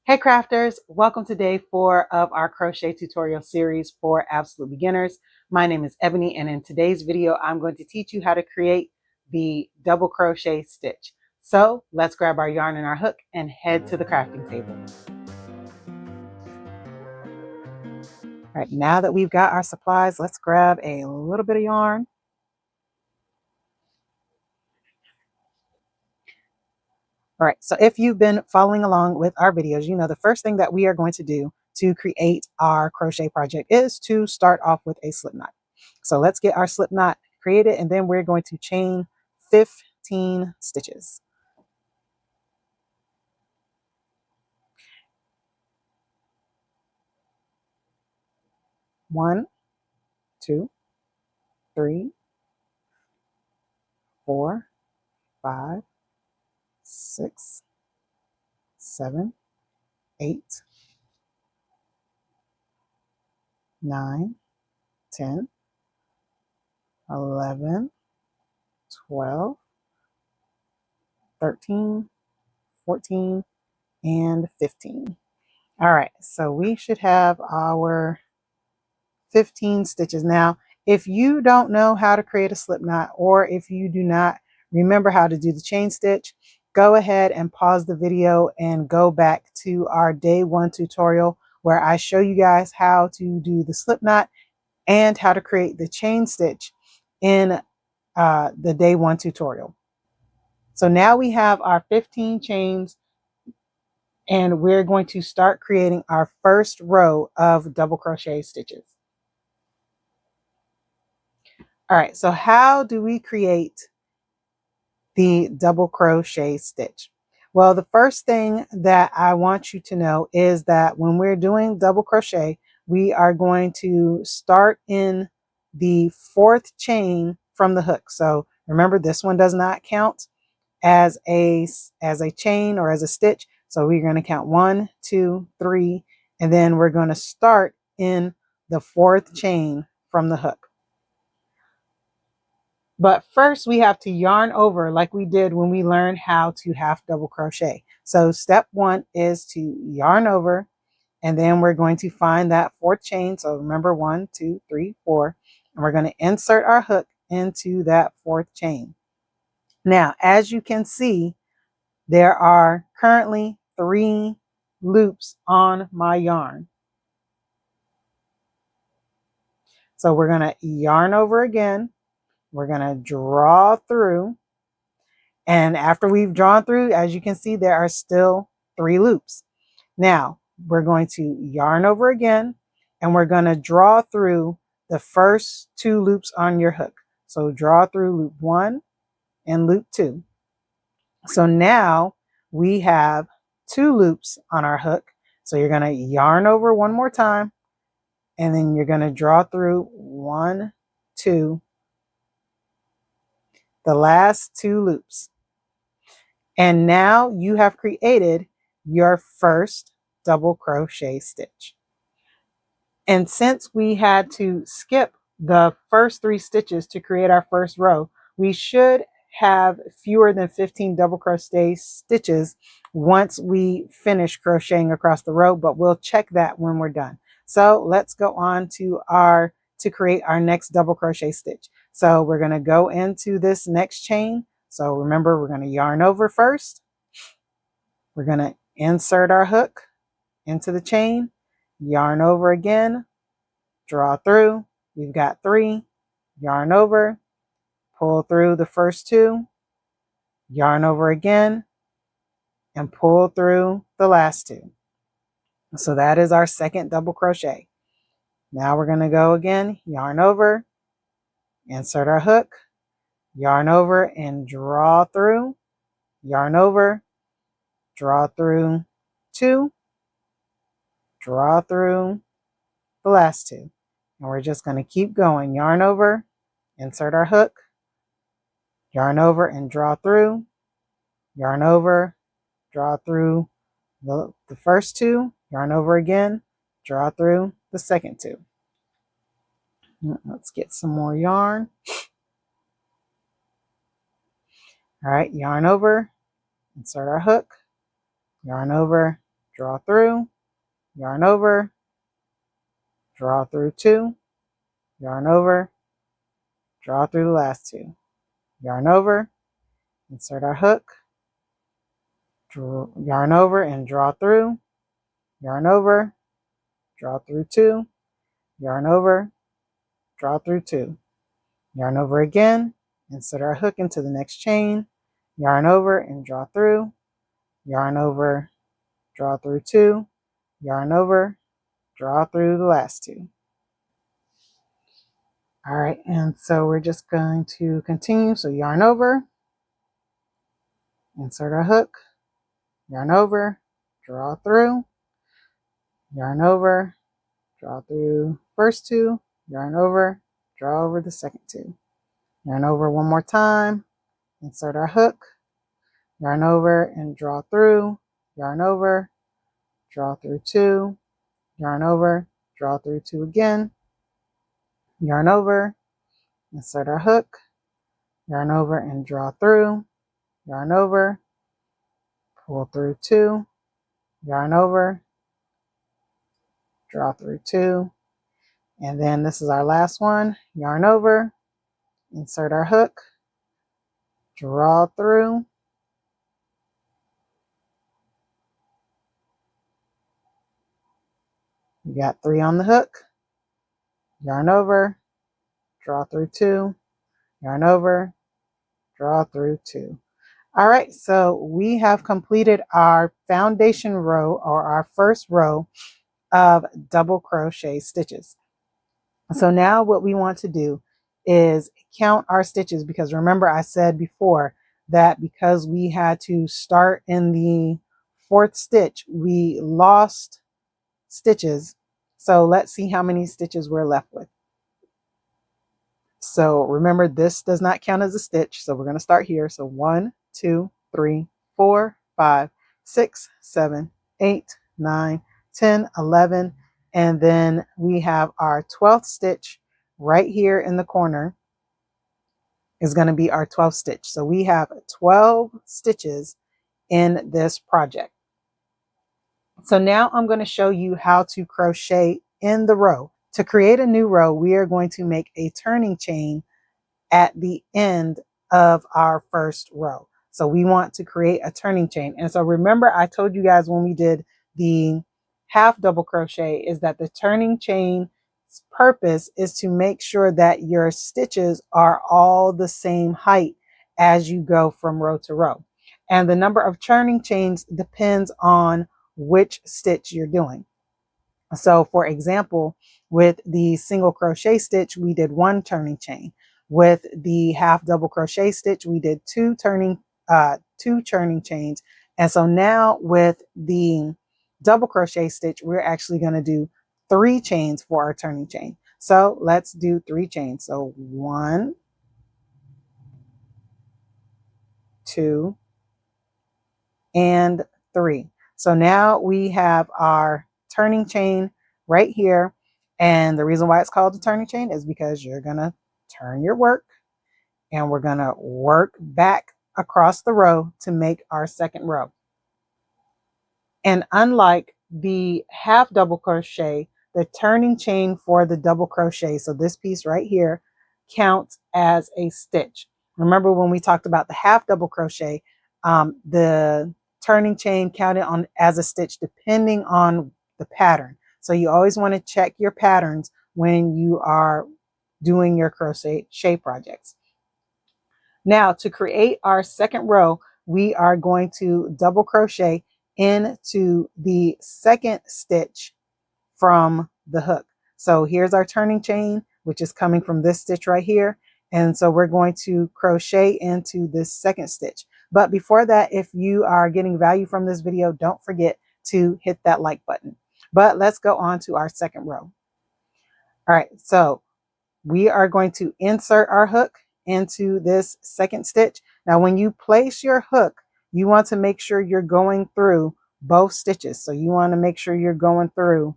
Hey crafters, welcome to day 4 of our crochet tutorial series for absolute beginners. My name is Ebony, and in today's video I'm going to teach you how to create the double crochet stitch. So let's grab our yarn and our hook and head to the crafting table. All right, now that we've got our supplies, let's grab a little bit of yarn. All right, so if you've been following along with our videos, you know the first thing that we are going to do to create our crochet project is to start off with a slip knot. So let's get our slip knot created, and then we're going to chain 15 stitches. One, two, three, 4, 5, 6, 7, 8, 9, 10, 11, 12, 13, 14, and 15. All right, so we should have our 15 stitches. Now, if you don't know how to create a slip knot, or if you do not remember how to do the chain stitch, go ahead and pause the video and go back to our day 1 tutorial where I show you guys how to do the slip knot and how to create the chain stitch in the day 1 tutorial. So now we have our 15 chains, and we're going to start creating our first row of double crochet stitches. All right, so how do we create the double crochet stitch? Well, the first thing that I want you to know is that when we're doing double crochet, we are going to start in the 4th chain from the hook. So remember, this one does not count as a chain or as a stitch. So we're going to count 1, 2, 3, and then we're going to start in the 4th chain from the hook. But first we have to yarn over like we did when we learned how to half double crochet. So step 1 is to yarn over, and then we're going to find that 4th chain. So remember, 1, 2, 3, 4, and we're going to insert our hook into that 4th chain. Now, as you can see, there are currently 3 loops on my yarn. So we're going to yarn over again. We're going to draw through. And after we've drawn through, as you can see, there are still 3 loops. Now, we're going to yarn over again, and we're going to draw through the first 2 loops on your hook. So draw through loop 1 and loop 2. So now we have 2 loops on our hook. So you're going to yarn over one more time, and then you're going to draw through 1, 2, the last 2 loops. And now you have created your first double crochet stitch. And since we had to skip the first 3 stitches to create our first row, we should have fewer than 15 double crochet stitches once we finish crocheting across the row, but we'll check that when we're done. So let's go on to create our next double crochet stitch. So we're going to go into this next chain. So remember, we're going to yarn over first. We're going to insert our hook into the chain, yarn over again, draw through. We've got 3, yarn over, pull through the first 2, yarn over again, and pull through the last 2. So that is our second double crochet. Now we're going to go again, yarn over, insert our hook, yarn over and draw through, yarn over, draw through 2, draw through the last 2. And we're just going to keep going, yarn over, insert our hook, yarn over and draw through, yarn over, draw through the first 2, yarn over again, draw through the second 2. Let's get some more yarn. All right, yarn over, insert our hook, yarn over, draw through, yarn over, draw through 2, yarn over, draw through the last 2, yarn over, insert our hook, yarn over and draw through, yarn over, draw through 2, yarn over, draw through 2, yarn over again, insert our hook into the next chain, yarn over and draw through, yarn over, draw through 2, yarn over, draw through the last 2. All right, and so we're just going to continue. So yarn over, insert our hook, yarn over, draw through, yarn over, draw through first 2, yarn over, draw over the second 2, yarn over one more time, insert our hook, yarn over and draw through, yarn over, draw through 2, yarn over, draw through 2 again, yarn over, insert our hook, yarn over and draw through, yarn over, pull through 2, yarn over, draw through 2, and then this is our last one, yarn over, insert our hook, draw through, we got 3 on the hook, yarn over, draw through 2, yarn over, draw through 2. All right, so we have completed our foundation row, or our first row of double crochet stitches. So now what we want to do is count our stitches, because remember I said before that because we had to start in the 4th stitch, we lost stitches. So let's see how many stitches we're left with. So remember, this does not count as a stitch. So we're going to start here. So 1, 2, 3, 4, 5, 6, 7, 8, 9, 10, 11. And then we have our 12th stitch right here in the corner is going to be our 12th stitch. So we have 12 stitches in this project. So now I'm going to show you how to crochet in the row. To create a new row, we are going to make a turning chain at the end of our first row. So we want to create a turning chain. And so remember, I told you guys when we did the half double crochet is that the turning chain's purpose is to make sure that your stitches are all the same height as you go from row to row. And the number of turning chains depends on which stitch you're doing. So for example, with the single crochet stitch, we did 1 turning chain. With the half double crochet stitch, we did 2 turning chains. And so now with the double crochet stitch, we're actually going to do 3 chains for our turning chain. So let's do 3 chains. So 1, 2, and 3. So now we have our turning chain right here. And the reason why it's called the turning chain is because you're going to turn your work and we're going to work back across the row to make our second row. And unlike the half double crochet, the turning chain for the double crochet, so this piece right here, counts as a stitch. Remember when we talked about the half double crochet, the turning chain counted on as a stitch depending on the pattern. So you always want to check your patterns when you are doing your crochet projects. Now to create our second row, we are going to double crochet into the second stitch from the hook. So here's our turning chain, which is coming from this stitch right here. And so we're going to crochet into this second stitch. But before that, if you are getting value from this video, don't forget to hit that like button. But let's go on to our second row. All right, so we are going to insert our hook into this second stitch. Now, when you place your hook, you want to make sure you're going through both stitches. So you want to make sure you're going through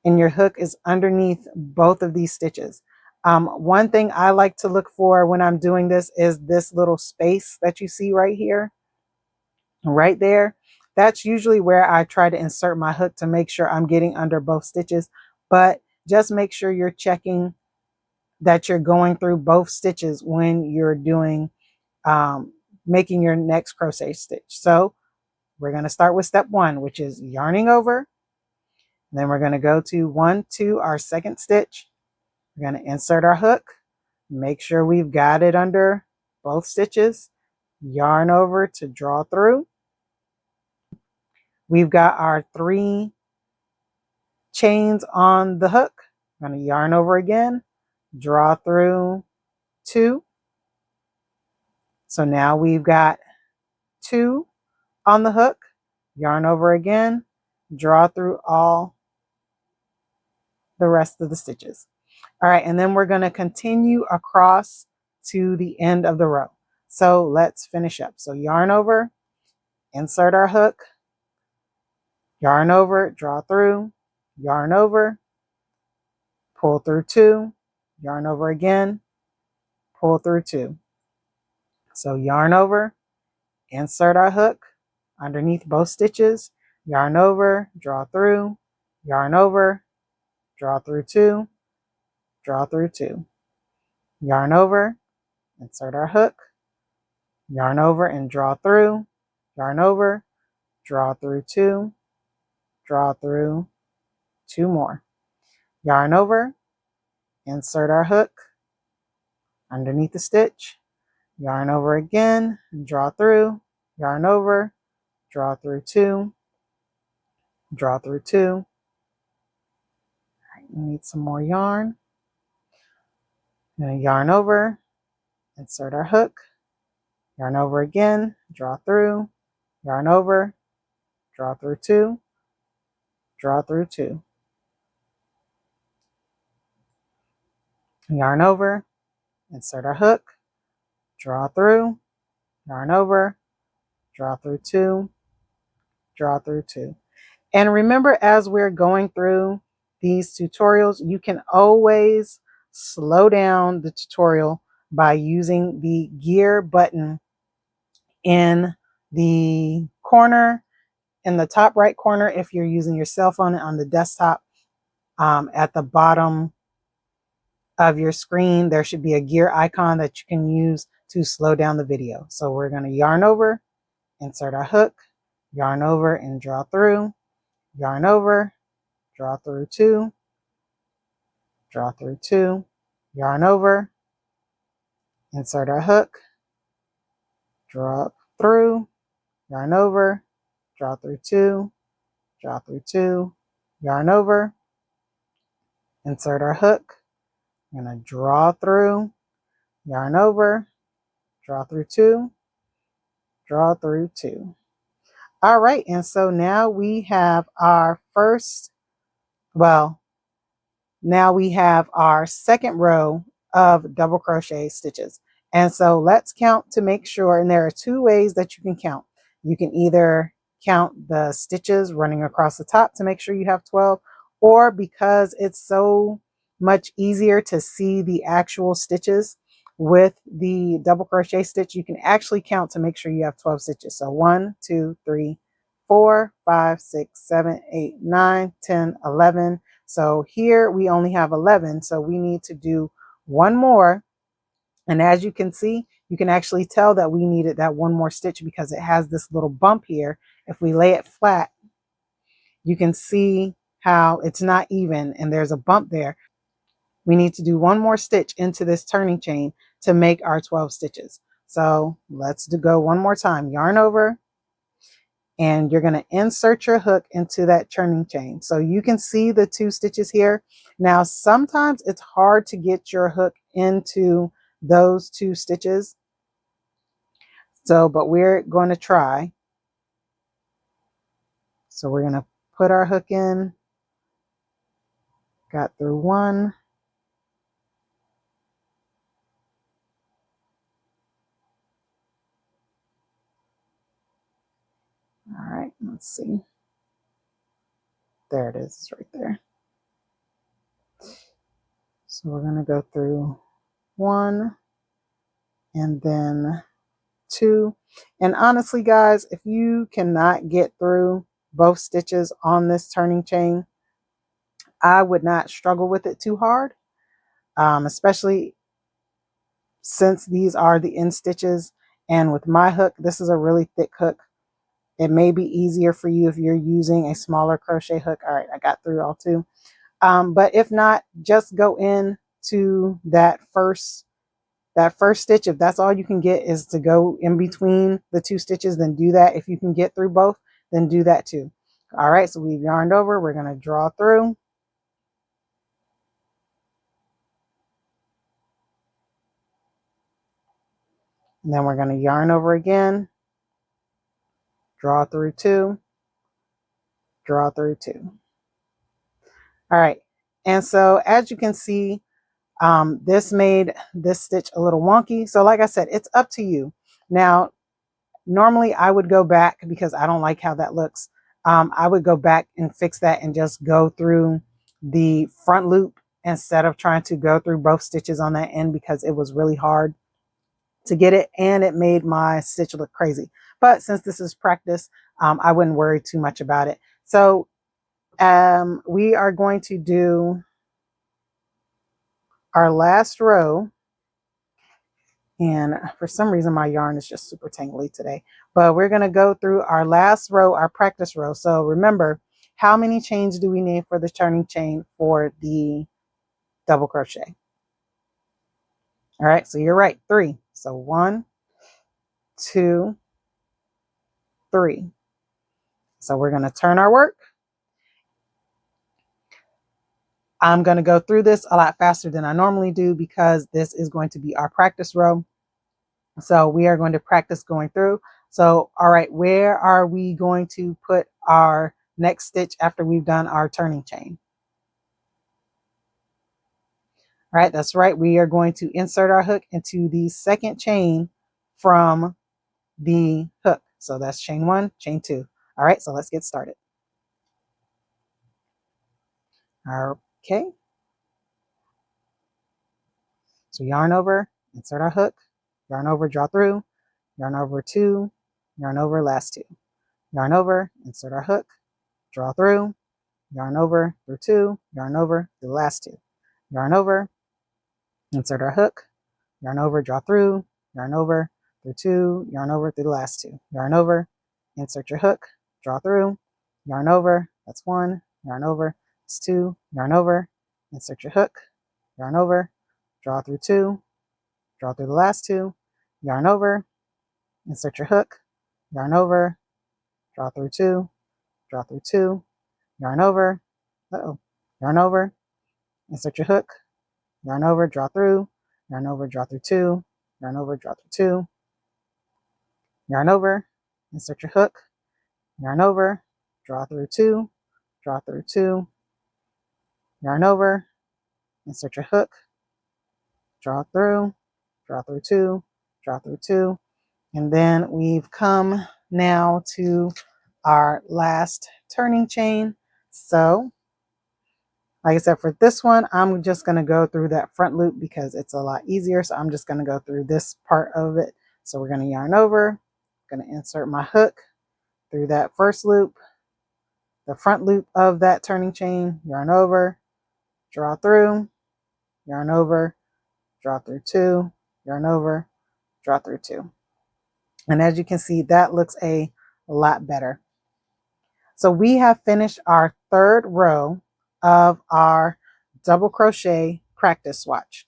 and your hook is underneath both of these stitches. One thing I like to look for when I'm doing this is this little space that you see right here, right there. That's usually where I try to insert my hook to make sure I'm getting under both stitches, but just make sure you're checking that you're going through both stitches when you're doing making your next crochet stitch. So we're going to start with step 1, which is yarning over. Then we're going to go to our second stitch. We're going to insert our hook, make sure we've got it under both stitches, yarn over to draw through. We've got our 3 chains on the hook. I'm going to yarn over again, draw through 2. So now we've got 2 on the hook, yarn over again, draw through all the rest of the stitches. All right, and then we're going to continue across to the end of the row. So let's finish up. So yarn over, insert our hook, yarn over, draw through, yarn over, pull through 2, yarn over again, pull through 2. So yarn over, insert our hook underneath both stitches, yarn over, draw through, yarn over, draw through 2, draw through 2. Yarn over, insert our hook, yarn over and draw through, yarn over, draw through 2, draw through 2 more. Yarn over, insert our hook underneath the stitch, yarn over again, draw through, yarn over, draw through 2, draw through 2. All right, we need some more yarn. I'm going to yarn over, insert our hook, yarn over again, draw through, yarn over, draw through 2, draw through 2. Yarn over, insert our hook, draw through, yarn over, draw through 2, draw through 2. And remember, as we're going through these tutorials, you can always slow down the tutorial by using the gear button in the corner, in the top right corner if you're using your cell phone, on the desktop. At the bottom of your screen, there should be a gear icon that you can use to slow down the video. So we're going to yarn over, insert our hook, yarn over and draw through, yarn over, draw through 2, draw through 2, yarn over, insert our hook, draw through, yarn over, draw through 2, draw through 2, yarn over, insert our hook. I'm going to draw through, yarn over, draw through 2, draw through 2. All right, and so now we have our now we have our second row of double crochet stitches. And so let's count to make sure, and there are 2 ways that you can count. You can either count the stitches running across the top to make sure you have 12, or because it's so much easier to see the actual stitches with the double crochet stitch, you can actually count to make sure you have 12 stitches. So 1, 2, 3, 4, 5, 6, 7, 8, 9, 10, 11. So here we only have 11, so we need to do 1 more. And as you can see, you can actually tell that we needed that 1 more stitch because it has this little bump here. If we lay it flat, you can see how it's not even and there's a bump there. We need to do 1 more stitch into this turning chain to make our 12 stitches. So let's go one more time. Yarn over, and you're going to insert your hook into that turning chain. So you can see the 2 stitches here. Now, sometimes it's hard to get your hook into those 2 stitches. So, but we're going to try. So we're going to put our hook in, got through 1. All right, let's see. There it is, it's right there. So we're going to go through 1 and then 2. And honestly, guys, if you cannot get through both stitches on this turning chain, I would not struggle with it too hard, especially since these are the end stitches. And with my hook, this is a really thick hook. It may be easier for you if you're using a smaller crochet hook. All right, I got through all 2. But if not, just go in to that first stitch. If that's all you can get is to go in between the 2 stitches, then do that. If you can get through both, then do that too. All right, so we've yarned over. We're going to draw through. And then we're going to yarn over again, draw through 2, draw through 2. All right, and so as you can see, this made this stitch a little wonky. So like I said, it's up to you. Now, normally I would go back because I don't like how that looks. I would go back and fix that and just go through the front loop instead of trying to go through both stitches on that end, because it was really hard to get it and it made my stitch look crazy. But since this is practice, I wouldn't worry too much about it. So we are going to do our last row. And for some reason, my yarn is just super tangly today. But we're going to go through our last row, our practice row. So remember, how many chains do we need for the turning chain for the double crochet? All right, so you're right, 3. So 1, 2, 3. So we're going to turn our work. I'm going to go through this a lot faster than I normally do because this is going to be our practice row. So we are going to practice going through. So, all right, where are we going to put our next stitch after we've done our turning chain? All right, that's right. We are going to insert our hook into the second chain from the hook. So that's chain 1, chain 2. All right, so let's get started. Okay. So yarn over, insert our hook, yarn over, draw through, yarn over 2, yarn over, last 2. Yarn over, insert our hook, draw through, yarn over through 2, yarn over through the last 2. Yarn over, insert our hook, yarn over, draw through, yarn over through 2, yarn over through the last 2. Yarn over, insert your hook, draw through, yarn over, that's 1, yarn over, that's 2, yarn over, insert your hook, yarn over, draw through 2, draw through the last 2, yarn over, insert your hook, yarn over, draw through 2, draw through 2, yarn over, yarn over, insert your hook, yarn over, draw through, yarn over, draw through 2, yarn over, draw through 2, yarn over, insert your hook, yarn over, draw through 2, draw through 2, yarn over, insert your hook, draw through 2, draw through 2, and then we've come now to our last turning chain. So like I said, for this one, I'm just going to go through that front loop because it's a lot easier. So I'm just going to go through this part of it. So we're going to yarn over, going to insert my hook through that first loop, the front loop of that turning chain, yarn over, draw through, yarn over, draw through 2, yarn over, draw through 2. And as you can see, that looks a lot better. So we have finished our 3rd row of our double crochet practice swatch.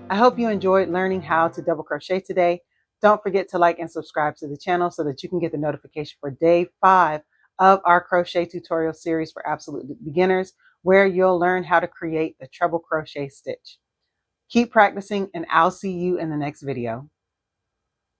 I hope you enjoyed learning how to double crochet today. Don't forget to like and subscribe to the channel so that you can get the notification for day 5 of our crochet tutorial series for absolute beginners, where you'll learn how to create the treble crochet stitch. Keep practicing and I'll see you in the next video.